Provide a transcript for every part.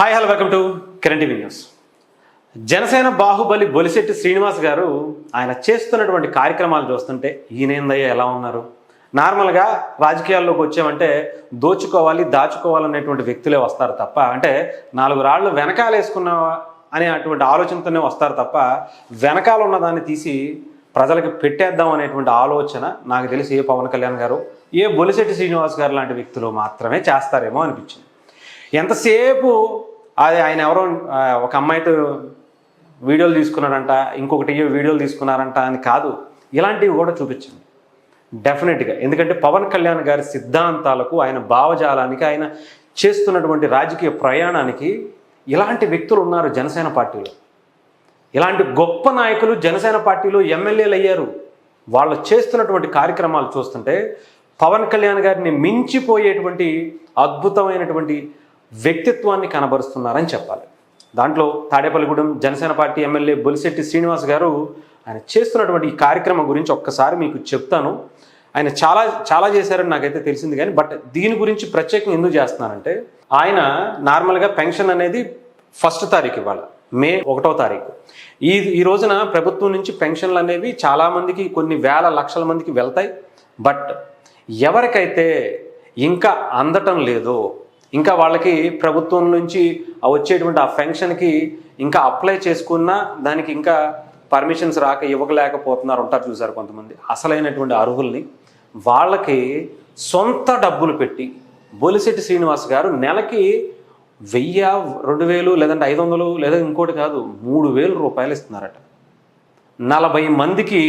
Hi hello welcome to Kiran TV news. Janasena Baahubali Bolisetti Srinivas గారు ఆయన చేస్తున్నటువంటి కార్యక్రమాలు చూస్తుంటే ఈయనేందయ్యా ఎలా ఉన్నారు. నార్మల్గా రాజకీయాల్లోకి వచ్చామంటే దోచుకోవాలి దాచుకోవాలనేటువంటి వ్యక్తులే వస్తారు తప్ప, అంటే 4 రాళ్ళు వెనకాల వేసుకున్నావా అనే అటువంటి ఆలోచనతోనే వస్తారు తప్ప వెనకాల ఉన్నదాన్ని తీసి ప్రజలకు పెట్టేద్దాం అనేటువంటి ఆలోచన నాకు తెలిసి ఏ పవన్ కళ్యాణ్ గారు ఏ బొలిశెట్టి శ్రీనివాస్ గారు లాంటి వ్యక్తులు మాత్రమే చేస్తారేమో అనిపించింది. ఎంతసేపు అది ఆయన ఎవరో ఒక అమ్మాయితో వీడియోలు తీసుకున్నారంట, ఇంకొకటి వీడియోలు తీసుకున్నారంట అని కాదు, ఇలాంటివి కూడా చూపించండి డెఫినెట్గా. ఎందుకంటే పవన్ కళ్యాణ్ గారి సిద్ధాంతాలకు, ఆయన భావజాలానికి, ఆయన చేస్తున్నటువంటి రాజకీయ ప్రయాణానికి ఇలాంటి వ్యక్తులు ఉన్నారు జనసేన పార్టీలో. ఇలాంటి గొప్ప నాయకులు జనసేన పార్టీలో ఎమ్మెల్యేలు అయ్యారు. వాళ్ళు చేస్తున్నటువంటి కార్యక్రమాలు చూస్తుంటే పవన్ కళ్యాణ్ గారిని మించిపోయేటువంటి అద్భుతమైనటువంటి వ్యక్తిత్వాన్ని కనబరుస్తున్నారని చెప్పాలి. దాంట్లో తాడేపల్లిగూడెం జనసేన పార్టీ ఎమ్మెల్యే బొలిశెట్టి శ్రీనివాస్ గారు ఆయన చేస్తున్నటువంటి ఈ కార్యక్రమం గురించి ఒక్కసారి మీకు చెప్తాను. ఆయన చాలా చేశారని నాకైతే తెలిసింది, కానీ బట్ దీని గురించి ప్రత్యేకంగా ఎందుకు చేస్తున్నారంటే, ఆయన నార్మల్గా పెన్షన్ అనేది 1వ తారీఖు ఇవ్వాలి, మే 1వ తారీఖు. ఈ రోజున ప్రభుత్వం నుంచి పెన్షన్లు అనేవి చాలామందికి, కొన్ని వేల లక్షల మందికి వెళ్తాయి. బట్ ఎవరికైతే ఇంకా అందటం లేదో, ఇంకా వాళ్ళకి ప్రభుత్వం నుంచి వచ్చేటువంటి ఆ పెన్షన్కి ఇంకా అప్లై చేసుకున్నా దానికి ఇంకా పర్మిషన్స్ రాక ఇవ్వలేకపోతున్నారు ఉంటారు చూసారు కొంతమంది అసలైనటువంటి అర్హుల్ని. వాళ్ళకి సొంత డబ్బులు పెట్టి బొలిశెట్టి శ్రీనివాస్ గారు నెలకి 1000, 2000 లేదంటే 500 లేదా ఇంకోటి కాదు 3000 రూపాయలు ఇస్తున్నారట. 40 మందికి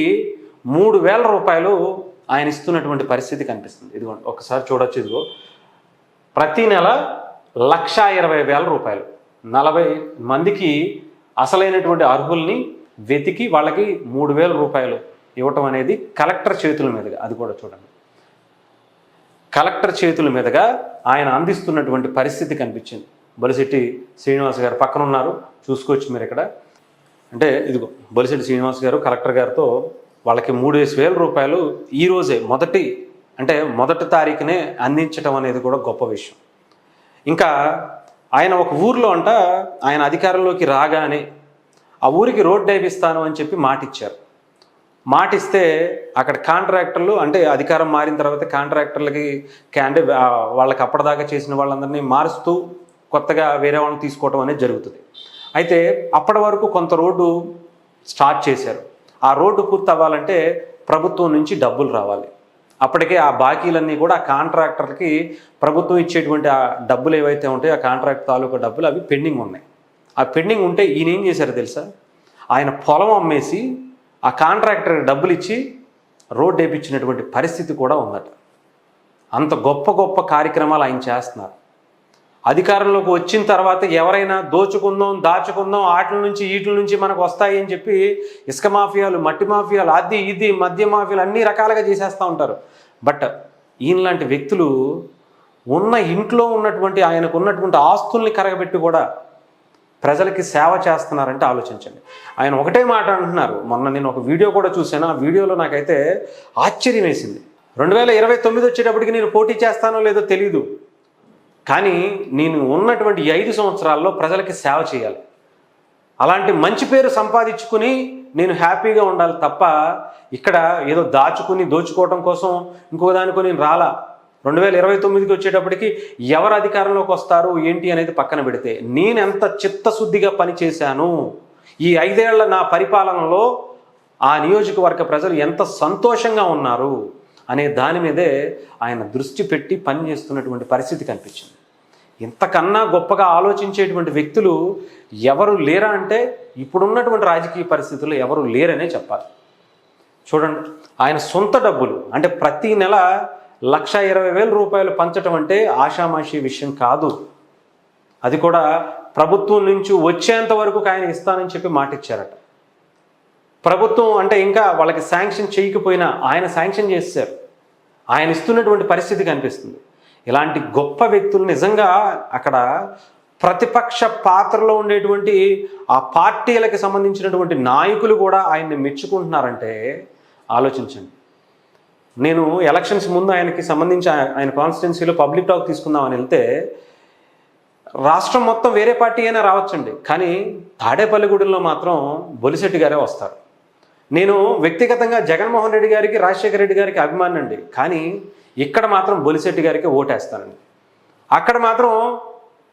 3000 రూపాయలు ఆయన ఇస్తున్నటువంటి పరిస్థితి కనిపిస్తుంది. ఇదిగోండి ఒకసారి చూడొచ్చు. ఇదిగో ప్రతి నెల 1,20,000 రూపాయలు 40 మందికి అసలైనటువంటి అర్హుల్ని వెతికి వాళ్ళకి 3,000 రూపాయలు ఇవ్వటం అనేది కలెక్టర్ చేతుల మీదుగా, అది కూడా చూడండి, కలెక్టర్ చేతుల మీదుగా ఆయన అందిస్తున్నటువంటి పరిస్థితి కనిపించింది. బొలిశెట్టి శ్రీనివాస్ గారు పక్కన ఉన్నారు, చూసుకోవచ్చు మీరు ఇక్కడ. అంటే ఇదిగో బొలిశెట్టి శ్రీనివాస్ గారు కలెక్టర్ గారితో వాళ్ళకి 3,000 రూపాయలు ఈరోజే మొదటి తారీఖునే అందించడం అనేది కూడా గొప్ప విషయం. ఇంకా ఆయన ఒక ఊర్లో ఆయన అధికారంలోకి రాగానే ఆ ఊరికి రోడ్డు వేయిస్తాను అని చెప్పి మాటిచ్చారు. మాటిస్తే అక్కడ కాంట్రాక్టర్లు, అంటే అధికారం మారిన తర్వాత కాంట్రాక్టర్లకి వాళ్ళకి అప్పటిదాకా చేసిన వాళ్ళందరినీ మారుస్తూ కొత్తగా వేరే వాళ్ళని తీసుకోవడం అనేది జరుగుతుంది. అయితే అప్పటి వరకు కొంత రోడ్డు స్టార్ట్ చేశారు. ఆ రోడ్డు పూర్తి అవ్వాలంటే ప్రభుత్వం నుంచి డబ్బులు రావాలి. అప్పటికే ఆ బాకీలన్నీ కూడా ఆ కాంట్రాక్టర్కి ప్రభుత్వం ఇచ్చేటువంటి ఆ డబ్బులు ఏవైతే ఉంటాయో, ఆ కాంట్రాక్ట్ తాలూకా డబ్బులు అవి పెండింగ్ ఉన్నాయి. ఆ పెండింగ్ ఉంటే ఈయన ఏం చేశారు తెలుసా, ఆయన పొలం అమ్మేసి ఆ కాంట్రాక్టర్కి డబ్బులు ఇచ్చి రోడ్డు వేయించినటువంటి పరిస్థితి కూడా ఉందట. అంత గొప్ప గొప్ప కార్యక్రమాలు ఆయన చేస్తున్నారు. అధికారంలోకి వచ్చిన తర్వాత ఎవరైనా దోచుకుందాం దాచుకుందాం వీటి నుంచి మనకు వస్తాయి అని చెప్పి ఇసుక మాఫియాలు, మట్టి మాఫియాలు, అది ఇది మద్య మాఫియాలు అన్ని రకాలుగా చేసేస్తూ ఉంటారు. బట్ ఈయనలాంటి వ్యక్తులు ఉన్న ఇంట్లో ఉన్నటువంటి ఆయనకు ఉన్నటువంటి ఆస్తుల్ని కరగబెట్టి కూడా ప్రజలకి సేవ చేస్తున్నారంటే ఆలోచించండి. ఆయన ఒకటే మాట అంటున్నారు. మొన్న నేను ఒక వీడియో కూడా చూశాను. ఆ వీడియోలో నాకైతే ఆశ్చర్యం వేసింది. 2029 వచ్చేటప్పటికి నేను పోటీ చేస్తానో లేదో తెలీదు, కానీ నేను ఉన్నటువంటి 5 సంవత్సరాల్లో ప్రజలకి సేవ చేయాలి, అలాంటి మంచి పేరు సంపాదించుకుని నేను హ్యాపీగా ఉండాలి తప్ప ఇక్కడ ఏదో దోచుకోవడం కోసం ఇంకో దానికో నేను రాలా. 2029కి వచ్చేటప్పటికి ఎవరు అధికారంలోకి వస్తారు ఏంటి అనేది పక్కన పెడితే, నేను ఎంత చిత్తశుద్ధిగా పనిచేశాను, ఈ 5 ఏళ్ల నా పరిపాలనలో ఆ నియోజకవర్గ ప్రజలు ఎంత సంతోషంగా ఉన్నారు అనే దాని మీదే ఆయన దృష్టి పెట్టి పనిచేస్తున్నటువంటి పరిస్థితి కనిపించింది. ఇంతకన్నా గొప్పగా ఆలోచించేటువంటి వ్యక్తులు ఎవరు లేరా అంటే ఇప్పుడున్నటువంటి రాజకీయ పరిస్థితుల్లో ఎవరు లేరనే చెప్పాలి. చూడండి, ఆయన సొంత డబ్బులు, అంటే ప్రతి నెల 1,20,000 రూపాయలు పంచడం అంటే ఆషామాషి విషయం కాదు. అది కూడా ప్రభుత్వం నుంచి వచ్చేంత వరకు ఆయన ఇస్తానని చెప్పి మాటిచ్చారట. ప్రభుత్వం అంటే ఇంకా వాళ్ళకి శాంక్షన్ చేయకపోయినా ఆయన శాంక్షన్ చేశారు. ఆయన ఇస్తున్నటువంటి పరిస్థితి కనిపిస్తుంది. ఇలాంటి గొప్ప వ్యక్తులు నిజంగా అక్కడ ప్రతిపక్ష పాత్రలో ఉండేటువంటి ఆ పార్టీలకు సంబంధించినటువంటి నాయకులు కూడా ఆయన్ని మెచ్చుకుంటున్నారంటే ఆలోచించండి. నేను ఎలక్షన్స్ ముందు ఆయనకి సంబంధించి ఆయన కాన్స్టిట్యున్సీలో పబ్లిక్ టాక్ తీసుకుందామని వెళ్తే రాష్ట్రం మొత్తం వేరే పార్టీ అయినా రావచ్చండి, కానీ తాడేపల్లిగూడెంలో మాత్రం బొలిశెట్టి గారే వస్తారు. నేను వ్యక్తిగతంగా జగన్మోహన్ రెడ్డి గారికి, రాజశేఖర రెడ్డి గారికి అభిమాని అండి, కానీ ఇక్కడ మాత్రం బొలిశెట్టి గారికి ఓటేస్తానండి. అక్కడ మాత్రం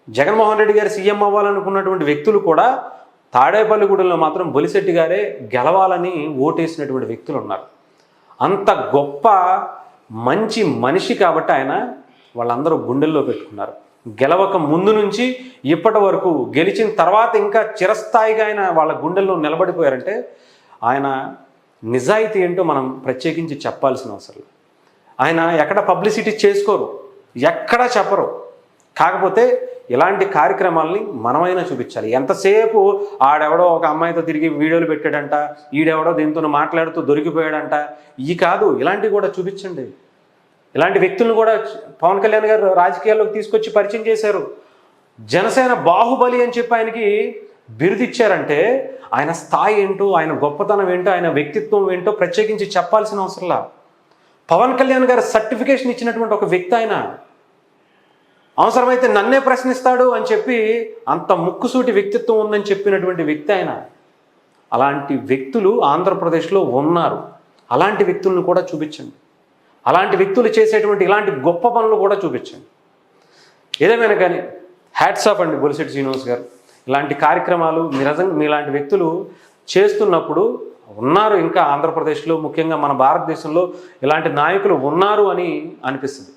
జగన్మోహన్ రెడ్డి గారు సీఎం అవ్వాలనుకున్నటువంటి వ్యక్తులు కూడా తాడేపల్లిగూడెంలో మాత్రం బొలిశెట్టి గారే గెలవాలని ఓటేసినటువంటి వ్యక్తులు ఉన్నారు. అంత గొప్ప మంచి మనిషి కాబట్టి ఆయన వాళ్ళందరూ గుండెల్లో పెట్టుకున్నారు. గెలవక ముందు నుంచి ఇప్పటి వరకు, గెలిచిన తర్వాత ఇంకా చిరస్థాయిగా ఆయన వాళ్ళ గుండెల్లో నిలబడిపోయారంటే ఆయన నిజాయితీ ఏంటో మనం ప్రత్యేకించి చెప్పాల్సిన అవసరం. ఆయన ఎక్కడ పబ్లిసిటీ చేసుకోరు, ఎక్కడా చెప్పరు. కాకపోతే ఇలాంటి కార్యక్రమాలని మనమైనా చూపించాలి. ఎంతసేపు ఆడెవడో ఒక అమ్మాయితో తిరిగి వీడియోలు పెట్టాడంట, ఈడెవడో దీంతో మాట్లాడుతూ దొరికిపోయాడంట, ఈ కాదు, ఇలాంటివి కూడా చూపించండి. ఇలాంటి వ్యక్తులను కూడా పవన్ కళ్యాణ్ గారు రాజకీయాల్లోకి తీసుకొచ్చి పరిచయం చేశారు. జనసేన బాహుబలి అని చెప్పి ఆయనకి బిరుదిచ్చారంటే ఆయన స్థాయి ఏంటో, ఆయన గొప్పతనం ఏంటో, ఆయన వ్యక్తిత్వం ఏంటో ప్రత్యేకించి చెప్పాల్సిన అవసరంలా. పవన్ కళ్యాణ్ గారు సర్టిఫికేషన్ ఇచ్చినటువంటి ఒక వ్యక్తి ఆయన. అవసరమైతే నన్నే ప్రశ్నిస్తాడు అని చెప్పి అంత ముక్కుసూటి వ్యక్తిత్వం ఉందని చెప్పినటువంటి వ్యక్తి ఆయన. అలాంటి వ్యక్తులు ఆంధ్రప్రదేశ్లో ఉన్నారు. అలాంటి వ్యక్తులను కూడా చూపించండి. అలాంటి వ్యక్తులు చేసేటువంటి ఇలాంటి గొప్ప పనులు కూడా చూపించండి. ఏదేమైనా కానీ హ్యాట్స్ ఆఫ్ అండి బొలిశెట్టి శ్రీనివాస్ గారు. ఇలాంటి కార్యక్రమాలు మీలాంటి వ్యక్తులు చేస్తున్నప్పుడు ఉన్నారు ఇంకా ఆంధ్రప్రదేశ్లో, ముఖ్యంగా మన భారతదేశంలో ఇలాంటి నాయకులు ఉన్నారు అని అనిపిస్తుంది.